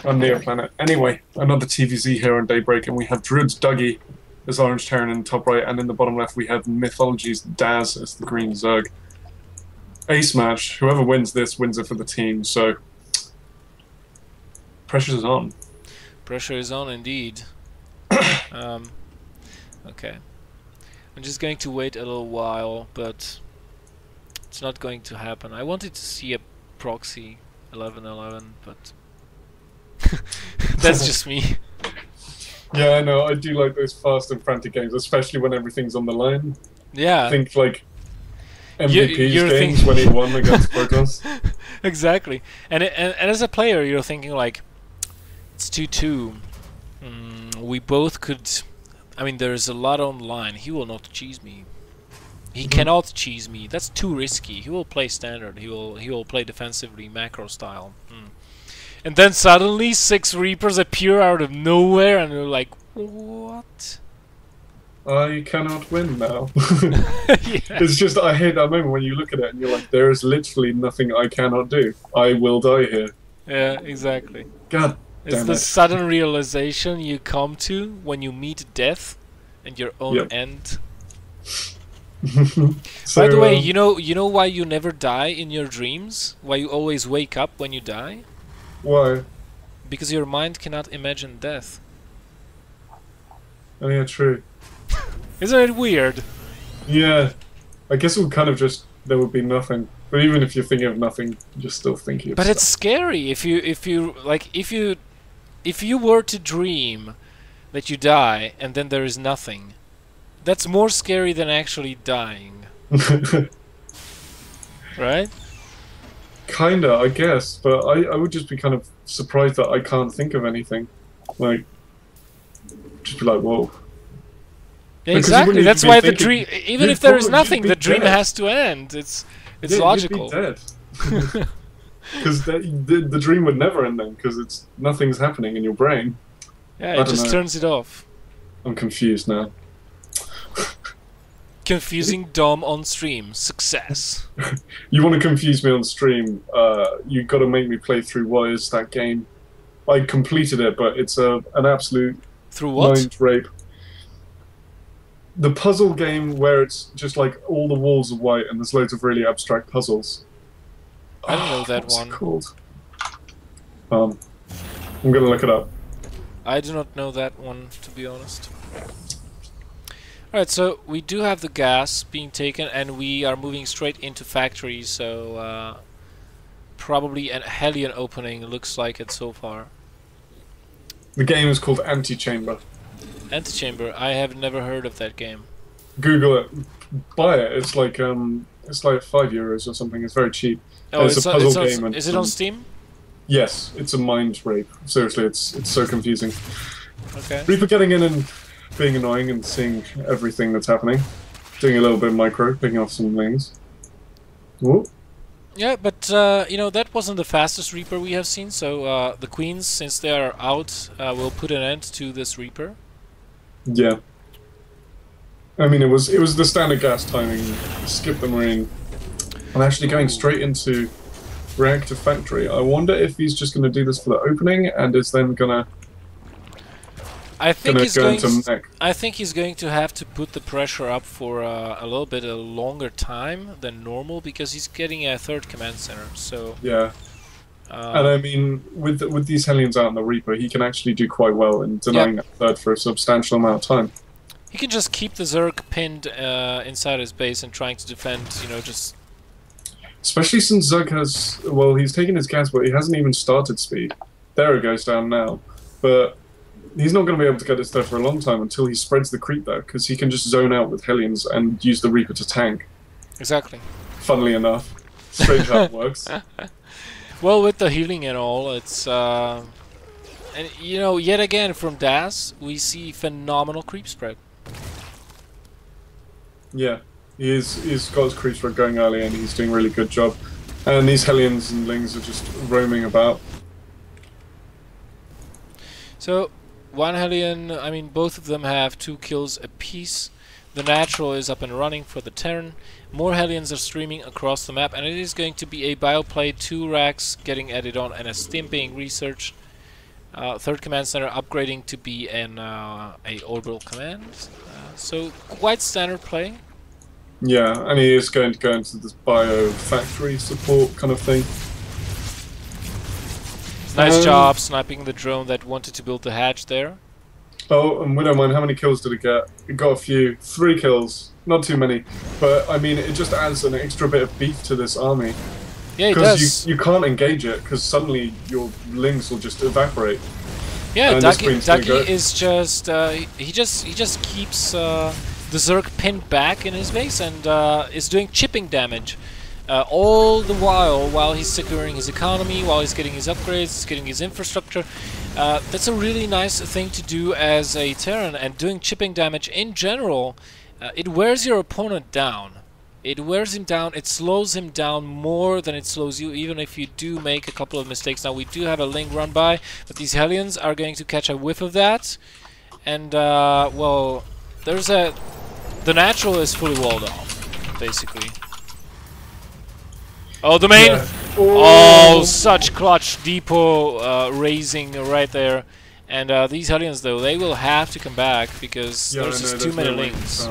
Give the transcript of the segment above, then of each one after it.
on Neoplanet. Anyway, another TVZ here on Daybreak, and we have Druidz Dougie as Orange Terran in the top right, and in the bottom left we have Mythology's Daz as the green Zerg. Ace match. Whoever wins this wins it for the team, so pressure's on. Pressure is on indeed. Okay. I'm just going to wait a little while, but it's not going to happen. I wanted to see a proxy 1111, but that's just me. Yeah, I know. I do like those fast and frantic games, especially when everything's on the line. Yeah. Think like MVP's games when he won against Protoss. Exactly. And as a player, you're thinking like, it's 2-2. We both could. I mean, there's a lot on the line. He will not cheese me. He cannot cheese me. That's too risky. He will play standard. He will play defensively, macro style. And then suddenly 6 Reapers appear out of nowhere, and you're like, what? I cannot win now. Yeah. It's just, I hate that moment when you look at it and you're like, there is literally nothing I cannot do. I will die here. Yeah, exactly. God It's damn the it. sudden realization you come to when you meet death and your own end. So, By the way, you know why you never die in your dreams? Why you always wake up when you die? why? Because your mind cannot imagine death. Oh yeah, true. Isn't it weird? Yeah, I guess it would kind of just, there would be nothing. But even if you're thinking of nothing, you're still thinking of But stuff. it's scary if you were to dream that you die and then there is nothing. That's more scary than actually dying. Right? Kinda, I guess, but I would just be kind of surprised that I can't think of anything. Like, just be like, whoa. Yeah, Because you exactly. wouldn't That's even why be the thinking- dream, even you'd if there is probably- nothing, you'd be the dream dead. has to end. It's Yeah, logical. You'd be dead. Because the dream would never end then, because nothing's happening in your brain. Yeah, I it don't just know. turns it off. I'm confused now. Confusing Dom on stream. Success. You want to confuse me on stream, you got to make me play through what is that game. I completed it, but it's an absolute Through what? mind rape. The puzzle game where it's just like all the walls are white and there's loads of really abstract puzzles. I don't know that What's one. it called? I'm gonna look it up. I do not know that one, to be honest. Alright, so we do have the gas being taken, and we are moving straight into factory, so probably a Hellion opening looks like it so far. The game is called Antechamber. Antechamber, I have never heard of that game. Google it, buy it. It's like €5 or something. It's very cheap. Oh, It's a puzzle game. And is it on Steam? Yes, it's a mind rape. Seriously, it's so confusing. Okay. Reaper getting in and being annoying and seeing everything that's happening. Doing a little bit of micro, picking off some things. Whoop. Yeah, but you know, that wasn't the fastest Reaper we have seen, so the Queens, since they are out, will put an end to this Reaper. Yeah. I mean, it was the standard gas timing. Skip the marine. I'm actually going straight into reactor factory. I wonder if he's just going to do this for the opening and is then going to I think he's go going. into mech. I think he's going to have to put the pressure up for a little bit a longer time than normal because he's getting a third command center. So Yeah. And I mean, with these Hellions out in the Reaper, he can actually do quite well in denying that third for a substantial amount of time. he can just keep the Zerg pinned inside his base and trying to defend. You know, just Especially since Zug has, well, he's taken his gas, but he hasn't even started speed. There it goes down now. But he's not going to be able to get it there for a long time until he spreads the creep there, because he can just zone out with Hellions and use the Reaper to tank. exactly. Funnily enough. Strange how it works. Well, with the healing and all, it's and you know, yet again from Das, we see phenomenal creep spread. Yeah. He's got his creep spread going early and he's doing a really good job. And these Hellions and Lings are just roaming about. So, one Hellion, I mean, both of them have 2 kills apiece. The Natural is up and running for the Terran. More Hellions are streaming across the map, and it is going to be a bioplay, 2 racks getting added on, and a stim being researched. Third command center upgrading to be an a orbital command. So quite standard play. Yeah, and he is going to go into this bio factory support kind of thing. Nice job sniping the drone that wanted to build the hatch there. Oh, and Widowmine, how many kills did it get? It got a few. 3 kills. Not too many. But, I mean, it just adds an extra bit of beef to this army. Yeah, it does. Because you can't engage it, because suddenly your lings will just evaporate. Yeah, Ducky is just... he just keeps the Zerg pinned back in his base and is doing chipping damage. All the while he's securing his economy, while he's getting his upgrades, getting his infrastructure. That's a really nice thing to do as a Terran, and doing chipping damage in general, it wears your opponent down. It wears him down, it slows him down more than it slows you, even if you do make a couple of mistakes. Now we do have a link run by, but these Hellions are going to catch a whiff of that. And, well, there's a... The natural is fully walled off, basically. Oh, the main! Yeah. Oh, such clutch depot raising right there. And these Hellions, though, they will have to come back because there's just too many links.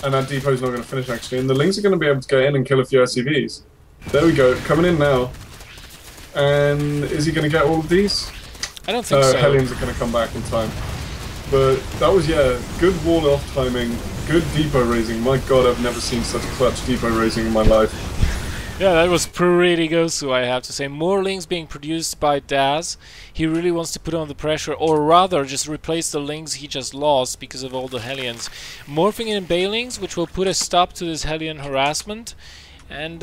And that depot's not going to finish, actually. And the links are going to be able to get in and kill a few SCVs. There we go, coming in now. And is he going to get all of these? I don't think so. Hellions are going to come back in time. But that was, yeah, good wall-off timing, good depot raising. My god, I've never seen such clutch depot raising in my life. Yeah, that was pretty gosu, I have to say. More links being produced by Daz. He really wants to put on the pressure, or rather just replace the links he just lost because of all the Hellions. Morphing in Balings, which will put a stop to this Hellion harassment, and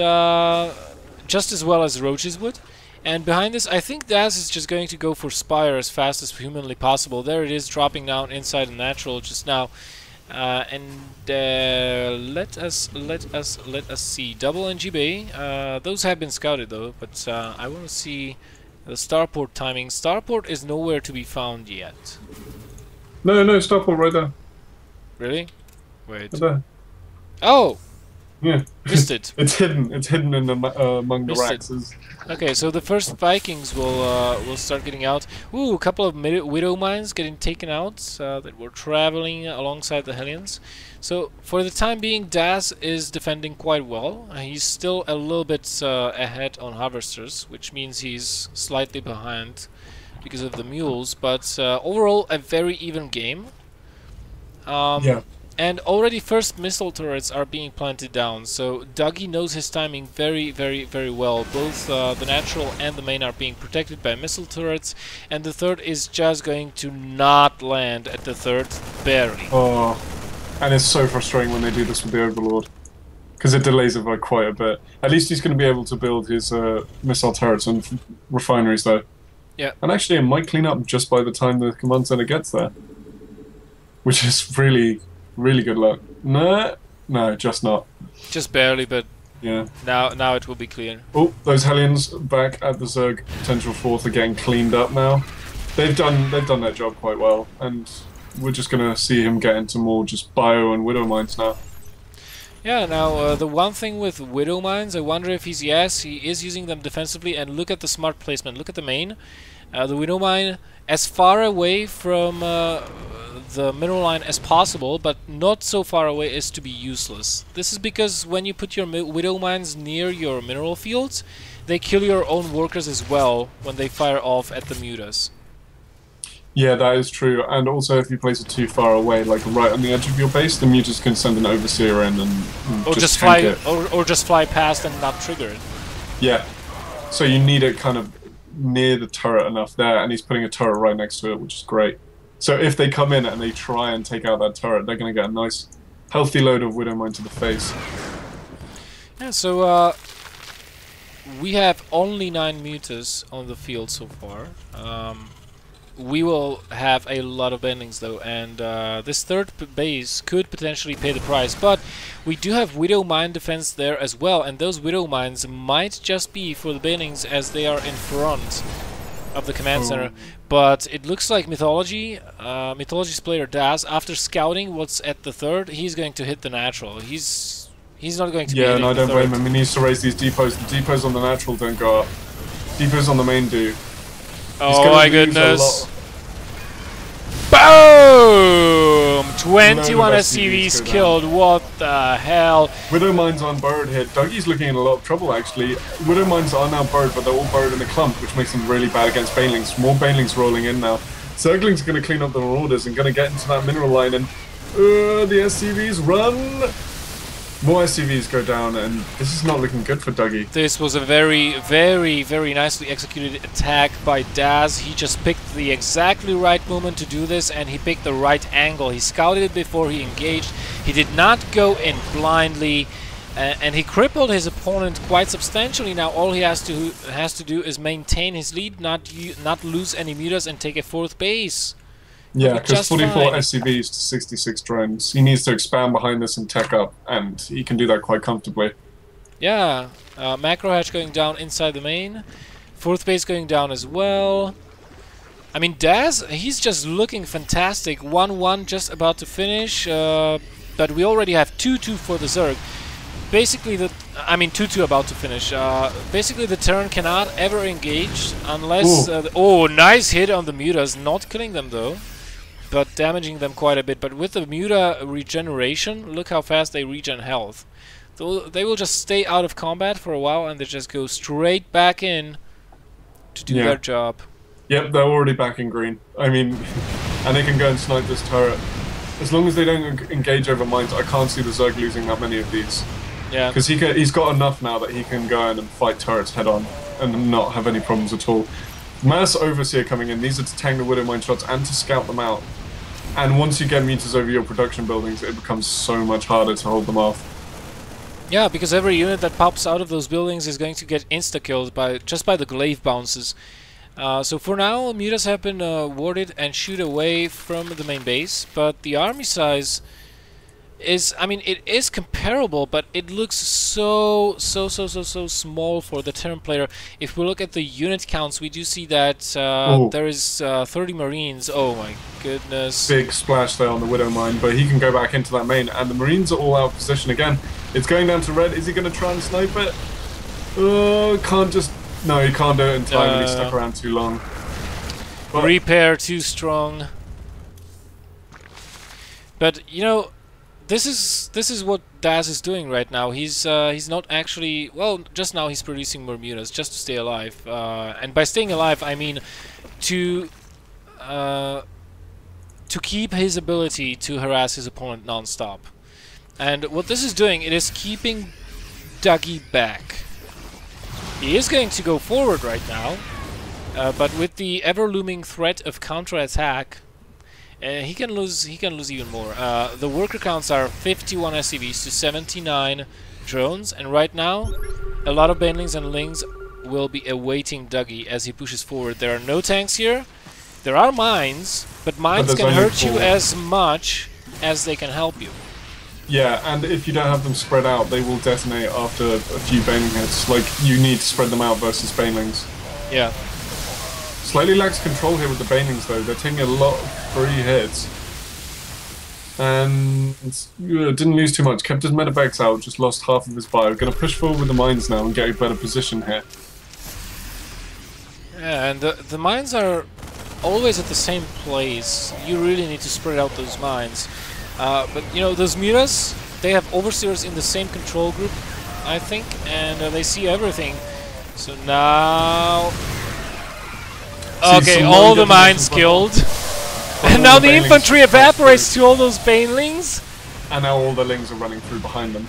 just as well as Roaches would. And behind this, I think Daz is just going to go for Spire as fast as humanly possible. There it is, dropping down inside the natural just now. Let us see. Double NGB. Those have been scouted though, but I want to see the starport timing. Starport is nowhere to be found yet. No, starport right there. Really? Wait. Right there. Oh! Yeah. Missed it. It's hidden. It's hidden in the among the racks. Okay, so the first Vikings will start getting out. Ooh, a couple of Widow Mines getting taken out that were traveling alongside the Hellions. So for the time being, Daz is defending quite well. He's still a little bit ahead on Harvesters, which means he's slightly behind because of the mules. But overall, a very even game. Yeah. And already first missile turrets are being planted down, so Dougie knows his timing very, very, very well. Both the natural and the main are being protected by missile turrets, and the third is just going to not land at the third, barely. Oh, and it's so frustrating when they do this with the Overlord, because it delays it by quite a bit. At least he's going to be able to build his missile turrets and refineries though. Yeah. And actually it might clean up just by the time the command center gets there, which is really good luck. No, just not. Just barely, but yeah. Now it will be clear. Oh, those Hellions back at the Zerg potential fourth are getting cleaned up now. They've done their job quite well, and we're just gonna see him get into more just bio and widow mines now. Yeah, now the one thing with Widow Mines, I wonder if he is using them defensively, and look at the smart placement, look at the main. The Widow Mine as far away from the mineral line as possible, but not so far away as to be useless. This is because when you put your Widow Mines near your mineral fields, they kill your own workers as well when they fire off at the mutas. Yeah, that is true, and also if you place it too far away, like right on the edge of your base, the mutas can send an overseer in and or just fly it. Or just fly past and not trigger it. Yeah, so you need it kind of near the turret enough there, and he's putting a turret right next to it, which is great. So if they come in and they try and take out that turret, they're going to get a nice, healthy load of Widow Mine to the face. Yeah, so we have only 9 mutas on the field so far. We will have a lot of bendings though, and this third base could potentially pay the price, but we do have Widow Mine defense there as well, and those Widow Mines might just be for the bendings as they are in front of the command center. But it looks like Mythology's player Daz, after scouting what's at the third, he's going to hit the natural. He's not going to be hitting no, I don't the blame third. him. He needs to raise these depots. The depots on the natural don't go up. Depots on the main do. Oh my goodness. Boom! 21 SCVs killed. What the hell? Widow mines aren't burrowed here. Dougie's looking in a lot of trouble, actually. Widow mines are now burrowed, but they're all burrowed in a clump, which makes them really bad against banelings. More banelings rolling in now. Zergling's going to clean up the marauders and going to get into that mineral line, and the SCVs run! More SCVs go down, and this is not looking good for Dougie. This was a very, very, very nicely executed attack by Daz. He just picked the exactly right moment to do this, and he picked the right angle. He scouted it before he engaged. He did not go in blindly, and he crippled his opponent quite substantially. Now all he has to do is maintain his lead, not lose any meters, and take a 4th base. Yeah, because 44 SCVs to 66 drones. He needs to expand behind this and tech up, and he can do that quite comfortably. Yeah, macro hatch going down inside the main. 4th base going down as well. I mean, Daz, he's just looking fantastic. 1-1 just about to finish, but we already have 2-2 for the Zerg. Basically, 2-2 about to finish. Basically, the Terran cannot ever engage unless... oh, nice hit on the mutas, not killing them though, but damaging them quite a bit. But with the muta regeneration, look how fast they regen health. So they will just stay out of combat for a while, and they just go straight back in to do their job. Yep, they're already back in green. I mean, and they can go and snipe this turret. As long as they don't engage over mines, I can't see the Zerg losing that many of these. Yeah. Because he's got enough now that he can go in and fight turrets head on and not have any problems at all. Mass Overseer coming in, these are to tank the Widow Mine shots and to scout them out. And once you get meters over your production buildings, it becomes so much harder to hold them off. Yeah, because every unit that pops out of those buildings is going to get insta-killed just by the glaive bounces. So for now, mutas have been warded and shoot away from the main base, but the army size is, I mean, it is comparable, but it looks so small for the Terran player. If we look at the unit counts, we do see that there is 30 Marines. Oh my goodness. Big splash there on the Widow Mine, but he can go back into that main, and the Marines are all out of position again. It's going down to red. Is he going to try and snipe it? No, he can't do it in time, and he's stuck around too long. But repair too strong. But, you know, this is what Daz is doing right now. He's not actually, well, just now he's producing more mutas just to stay alive. And by staying alive, I mean to keep his ability to harass his opponent non-stop. And what this is doing, it is keeping Dougie back. He is going to go forward right now, but with the ever-looming threat of counter-attack, he can lose even more. The worker counts are 51 SCVs to 79 drones, and right now, a lot of banelings and lings will be awaiting Dougie as he pushes forward. There are no tanks here. There are mines, but mines can hurt you as much as they can help you. Yeah, and if you don't have them spread out, they will detonate after a few baneling hits. Like, you need to spread them out versus banelings. Yeah. Slightly lacks control here with the banelings, though. They're taking a lot of free hits. And didn't lose too much. Kept his medevacs out, just lost half of his bio. Gonna push forward with the mines now and get a better position here. Yeah, and the mines are always at the same place. You really need to spread out those mines. But, you know, those mutas, they have overseers in the same control group, I think, and they see everything. So now... Okay, all the mines killed. And now the infantry evaporates to all those banelings. And now all the lings are running through behind them.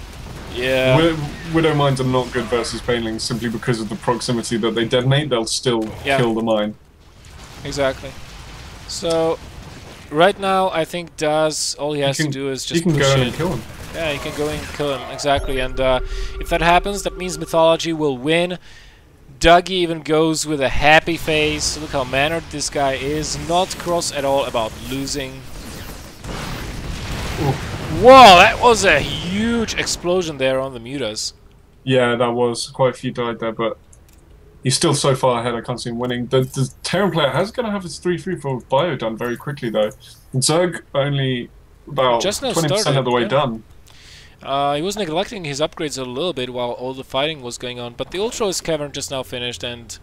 Yeah. Widow mines are not good versus banelings simply because of the proximity that they detonate. They'll still kill the mine. Exactly. So... right now, I think Daz, all he has to do is just push in. He can go in and kill him. Yeah, he can go in and kill him, exactly. And if that happens, that means Mythology will win. Dougie even goes with a happy face. Look how mannered this guy is. Not cross at all about losing. Ooh. Whoa, that was a huge explosion there on the mutas. Yeah, that was. Quite a few died there, but... he's still so far ahead, I can't see him winning. The Terran player has going to have his 3-3 for bio done very quickly, though. And Zerg only about 20% of the way done. He was neglecting his upgrades a little bit while all the fighting was going on, but the Ultra Cavern just now finished, and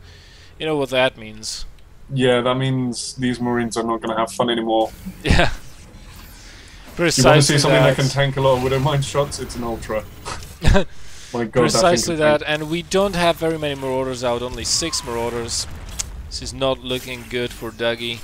you know what that means. Yeah, that means these Marines are not going to have fun anymore. Yeah. You want to see Precisely something that that. can tank a lot of Widowmine shots? It's an Ultra. My God, Precisely that that, and we don't have very many Marauders out, only 6 Marauders. This is not looking good for Dougie.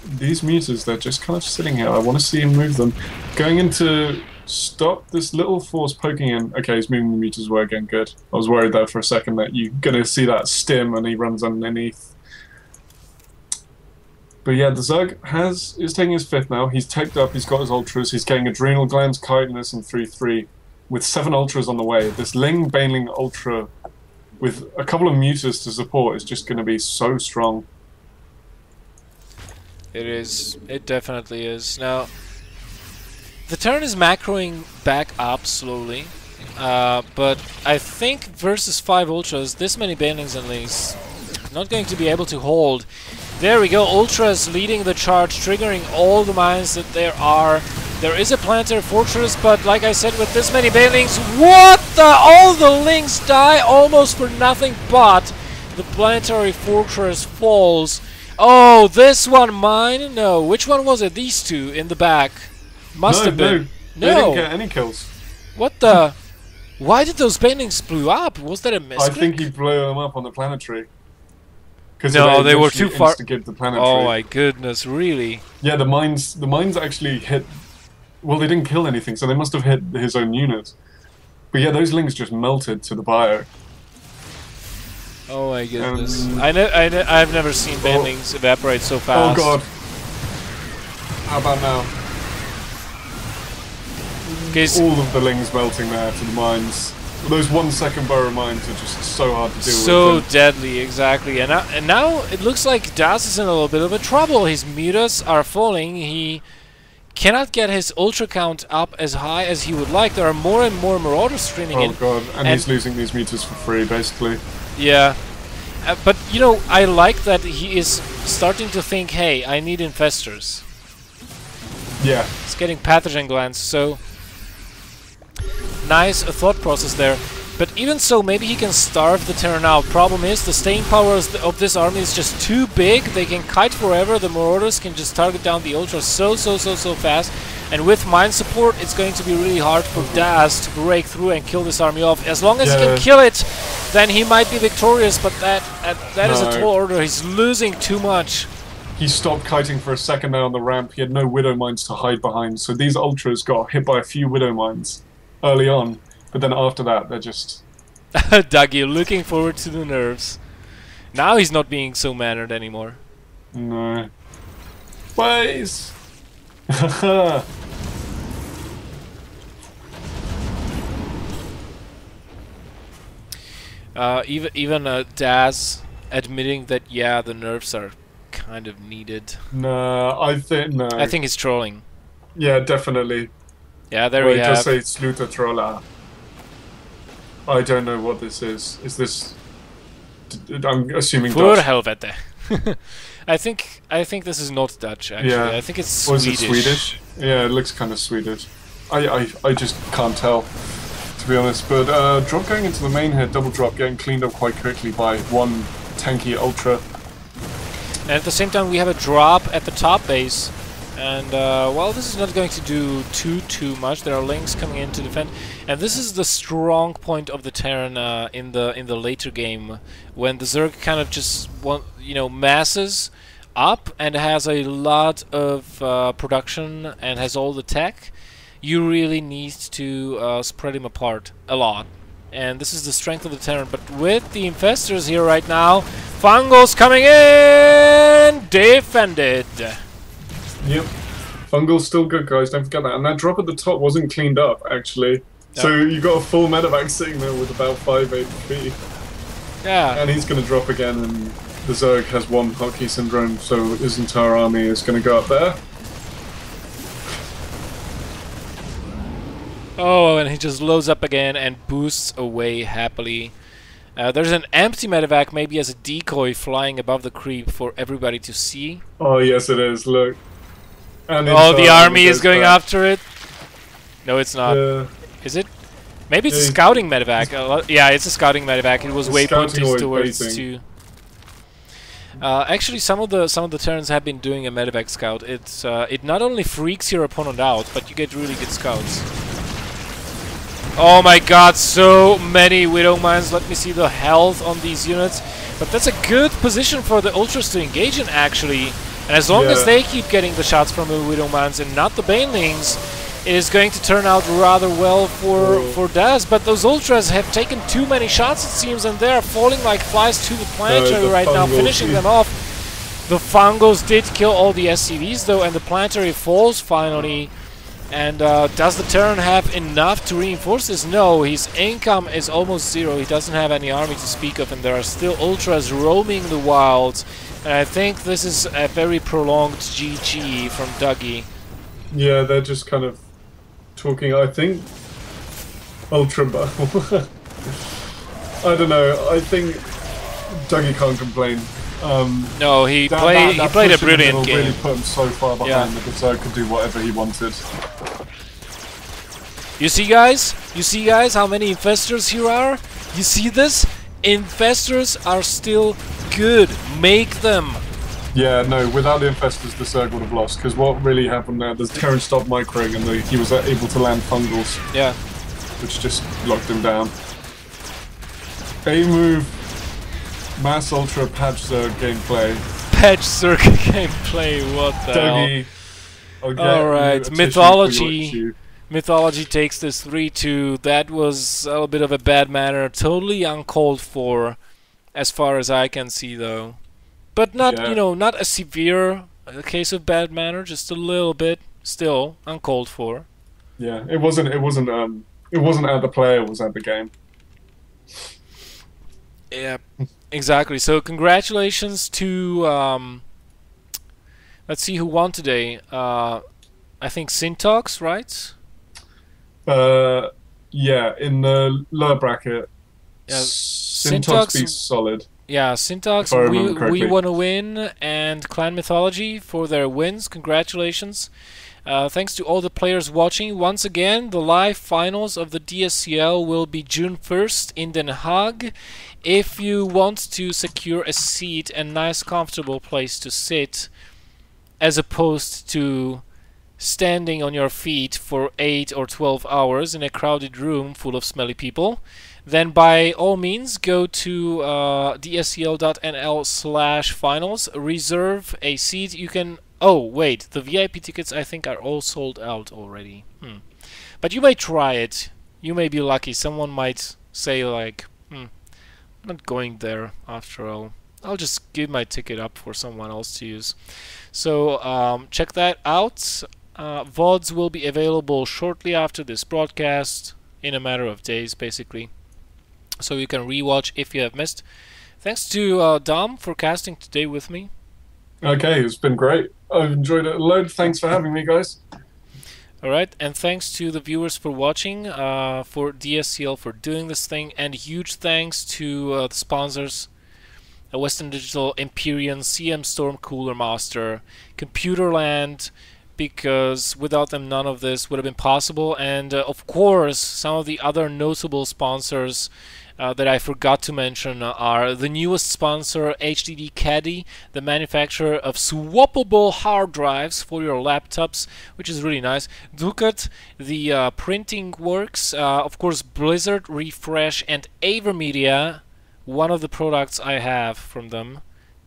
These mutas, they're just kind of sitting here. I want to see him move them. Going into stop this little force poking in. Okay, he's moving the mutas away again. Good. I was worried there for a second that you're going to see that stim and he runs underneath. But yeah, the Zerg is taking his 5th now. He's teched up, he's got his Ultras, he's getting Adrenal Glands, Chitinous, and 3-3. With 7 Ultras on the way. This Ling Baneling Ultra with a couple of mutas to support is just going to be so strong. It is. It definitely is. Now, the turn is macroing back up slowly, but I think versus 5 Ultras, this many Banelings and Lings, not going to be able to hold. There we go, Ultras leading the charge, triggering all the mines that there are. There is a planetary fortress, but like I said, with this many Banelings, what the? All the Lings die almost for nothing, but the planetary fortress falls. Oh, this one mine? No, which one was it? These two in the back. Must have been. No, they didn't get any kills. What the? Why did those Banelings blew up? Was that a misclick? I think he blew them up on the planetary. No, they were too far. The planetary. Oh my goodness, really? Yeah, the mines actually hit. Well, they didn't kill anything, so they must have hit his own unit. But yeah, those Lings just melted to the bio. Oh my goodness! I've never seen Banelings evaporate so fast. Oh god! How about now? All of the Lings melting there to the mines. Those 1-second burrow mines are just so hard to deal with. So deadly, exactly. And now it looks like Das is in a little bit of a trouble. His mutas are falling. He cannot get his ultra count up as high as he would like. There are more and more Marauders streaming in. Oh god, and he's losing these mutas for free, basically. Yeah. But, you know, I like that he is starting to think, hey, I need infestors. Yeah. He's getting pathogen glands, so... Nice thought process there. But even so, maybe he can starve the Terran out. Problem is, the staying power of this army is just too big. They can kite forever. The Marauders can just target down the Ultras so fast. And with mine support, it's going to be really hard for Daz to break through and kill this army off. As long as he can kill it, then he might be victorious. But that is a tall order. He's losing too much. He stopped kiting for a second there on the ramp. He had no Widow Mines to hide behind. So these Ultras got hit by a few Widow Mines early on. But then after that, they're just... Dougie looking forward to the nerves. Now he's not being so mannered anymore. No. Ways! Even Daz admitting that, yeah, the nerfs are kind of needed. No, I think he's trolling. Yeah, definitely. Yeah, there we have. Just say Sluta Trolla. I don't know what this is. Is this... I'm assuming Für Dutch. Helvete. I think this is not Dutch, actually. Yeah. I think it's Or Swedish. is it Swedish? Yeah, it looks kind of Swedish. I just can't tell, to be honest. But drop going into the main here, double drop, getting cleaned up quite quickly by one tanky Ultra. And at the same time, we have a drop at the top base. And, well, this is not going to do too much. There are links coming in to defend. And this is the strong point of the Terran in the later game, when the Zerg kind of just, masses up and has a lot of production and has all the tech. You really need to spread him apart a lot. And this is the strength of the Terran. But with the Infestors here right now, Fungal's coming in! Defended! Yep. Fungal's still good, guys, don't forget that. And that drop at the top wasn't cleaned up, actually. Yep. So you got a full medevac sitting there with about 5 HP. Yeah. And he's going to drop again, and the Zerg has one hotkey syndrome, so his entire army is going to go up there. Oh, and he just loads up again and boosts away happily. There's an empty medevac, maybe as a decoy, flying above the creep for everybody to see. Oh, yes it is, look. And oh, the army is going after it? No, it's not. Yeah. Is it? Maybe it's a scouting medevac. Yeah, it's a scouting medevac. It was waypointed towards to... Actually, some of the turns have been doing a medevac scout. It not only freaks your opponent out, but you get really good scouts. Oh my god, so many Widow Mines. Let me see the health on these units. But that's a good position for the Ultras to engage in, actually. And as long as they keep getting the shots from the Widow Mines and not the Banelings, it is going to turn out rather well for Daz. But those Ultras have taken too many shots, it seems, and they are falling like flies to the planetary right now, finishing them off. The Fungos did kill all the SCVs, though, and the planetary falls finally. And does the Terran have enough to reinforce this? No, his income is almost zero. He doesn't have any army to speak of, and there are still Ultras roaming the wilds. And I think this is a very prolonged GG from Dougie. Yeah, they're just kind of talking, I think, Ultra Battle. I don't know, I think Dougie can't complain. No, he played a brilliant game. Really put him so far behind that Berserk could do whatever he wanted. You see, guys? You see, guys, how many Infestors here are? You see this? Infestors are still good. Make them. Yeah, no, without the Infestors, Berserk would have lost. Because what really happened there, the Terran stopped microing and he was able to land Fungals. Yeah. Which just locked him down. A move. Mass Ultra Patch Zerg gameplay. Patch Zerg gameplay, what the Dougie, hell? Alright, Mythology takes this 3-2. That was a bit of a bad manner. Totally uncalled for, as far as I can see, though. But not, you know, not a severe case of bad manner, just a little bit. Still uncalled for. Yeah, it wasn't at the player, it was at the game. Yeah, exactly. So congratulations to let's see who won today. I think Syntax, right? Yeah, in the lower bracket. Yeah, Syntax beats Solid. Yeah, Syntax, we want to win, and Clan Mythology for their wins. Congratulations. Thanks to all the players watching. Once again, the live finals of the DSCL will be June 1st in Den Haag. If you want to secure a seat, a nice comfortable place to sit, as opposed to standing on your feet for 8 or 12 hours in a crowded room full of smelly people, then by all means go to dscl.nl/finals, reserve a seat. You can... Oh, wait, the VIP tickets I think are all sold out already. But you may try it. You may be lucky. Someone might say like, I'm not going there after all. I'll just give my ticket up for someone else to use. So check that out. VODs will be available shortly after this broadcast, in a matter of days basically. So you can rewatch if you have missed. Thanks to Dom for casting today with me. Okay, it's been great. I've enjoyed it a load. Thanks for having me, guys. Alright, and thanks to the viewers for watching, for DSCL for doing this thing, and huge thanks to the sponsors, Western Digital, Empyrean, CM Storm Cooler Master, Computerland, because without them none of this would have been possible, and of course some of the other notable sponsors that I forgot to mention are the newest sponsor, HDD Caddy, the manufacturer of swappable hard drives for your laptops, which is really nice. Ducat, the printing works, of course Blizzard, Refresh, and Avermedia, one of the products I have from them,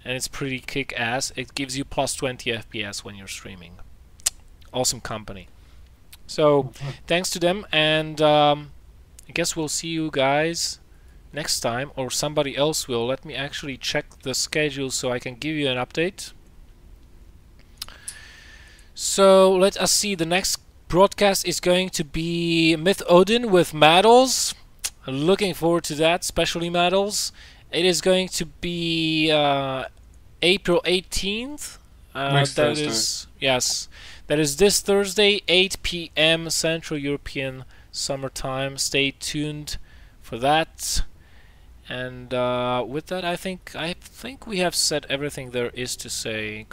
and it's pretty kick-ass. It gives you plus 20 FPS when you're streaming. Awesome company. So thanks to them, and I guess we'll see you guys next time, or somebody else will. Let me actually check the schedule so I can give you an update. So let us see, the next broadcast is going to be Myth Odin with Maddles. Looking forward to that, especially Maddles. It is going to be April 18th. Next Thursday. Yes, that is this Thursday, 8 p.m. Central European Summertime. Stay tuned for that. And with that, I think we have said everything there is to say.